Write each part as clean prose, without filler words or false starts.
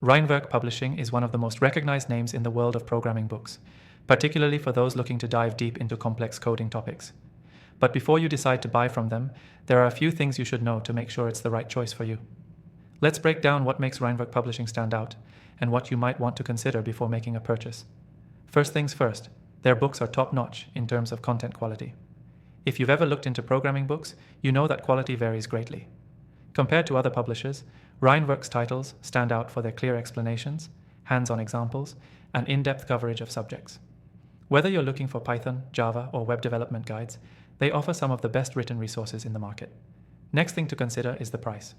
Rheinwerk Publishing is one of the most recognized names in the world of programming books, particularly for those looking to dive deep into complex coding topics. But before you decide to buy from them, there are a few things you should know to make sure it's the right choice for you. Let's break down what makes Rheinwerk Publishing stand out and what you might want to consider before making a purchase. First things first, their books are top-notch in terms of content quality. If you've ever looked into programming books, you know that quality varies greatly. Compared to other publishers, Rheinwerk's titles stand out for their clear explanations, hands-on examples, and in-depth coverage of subjects. Whether you're looking for Python, Java, or web development guides, they offer some of the best written resources in the market. Next thing to consider is the price.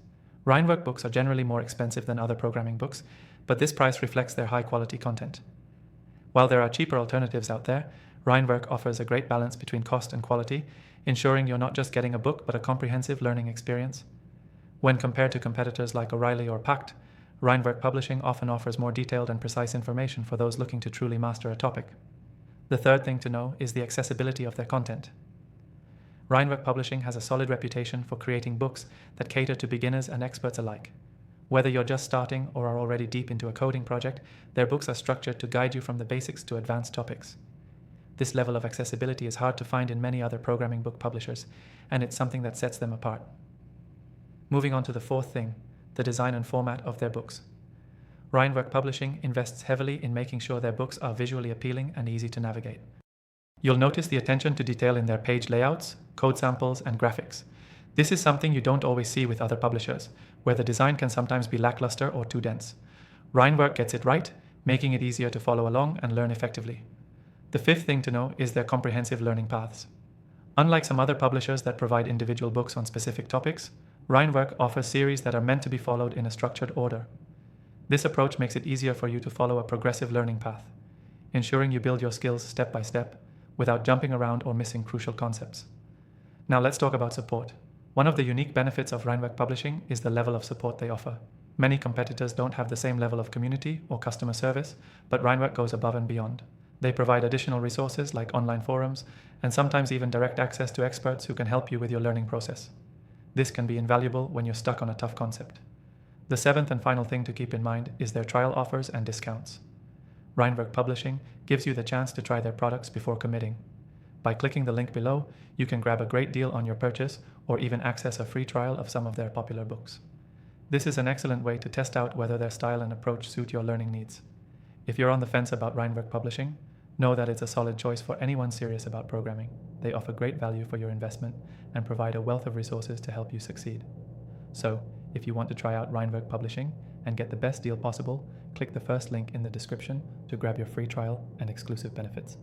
Rheinwerk books are generally more expensive than other programming books, but this price reflects their high-quality content. While there are cheaper alternatives out there, Rheinwerk offers a great balance between cost and quality, ensuring you're not just getting a book but a comprehensive learning experience. When compared to competitors like O'Reilly or Pact, Rheinwerk Publishing often offers more detailed and precise information for those looking to truly master a topic. The third thing to know is the accessibility of their content. Rheinwerk Publishing has a solid reputation for creating books that cater to beginners and experts alike. Whether you're just starting or are already deep into a coding project, their books are structured to guide you from the basics to advanced topics. This level of accessibility is hard to find in many other programming book publishers, and it's something that sets them apart. Moving on to the fourth thing, the design and format of their books. Rheinwerk Publishing invests heavily in making sure their books are visually appealing and easy to navigate. You'll notice the attention to detail in their page layouts, code samples, and graphics. This is something you don't always see with other publishers, where the design can sometimes be lackluster or too dense. Rheinwerk gets it right, making it easier to follow along and learn effectively. The fifth thing to know is their comprehensive learning paths. Unlike some other publishers that provide individual books on specific topics, Rheinwerk offers series that are meant to be followed in a structured order. This approach makes it easier for you to follow a progressive learning path, ensuring you build your skills step by step without jumping around or missing crucial concepts. Now let's talk about support. One of the unique benefits of Rheinwerk Publishing is the level of support they offer. Many competitors don't have the same level of community or customer service, but Rheinwerk goes above and beyond. They provide additional resources like online forums and sometimes even direct access to experts who can help you with your learning process. This can be invaluable when you're stuck on a tough concept. The seventh and final thing to keep in mind is their trial offers and discounts. Rheinwerk Publishing gives you the chance to try their products before committing. By clicking the link below, you can grab a great deal on your purchase or even access a free trial of some of their popular books. This is an excellent way to test out whether their style and approach suit your learning needs. If you're on the fence about Rheinwerk Publishing, know that it's a solid choice for anyone serious about programming. They offer great value for your investment and provide a wealth of resources to help you succeed. So, if you want to try out Rheinwerk Publishing and get the best deal possible, click the first link in the description to grab your free trial and exclusive benefits.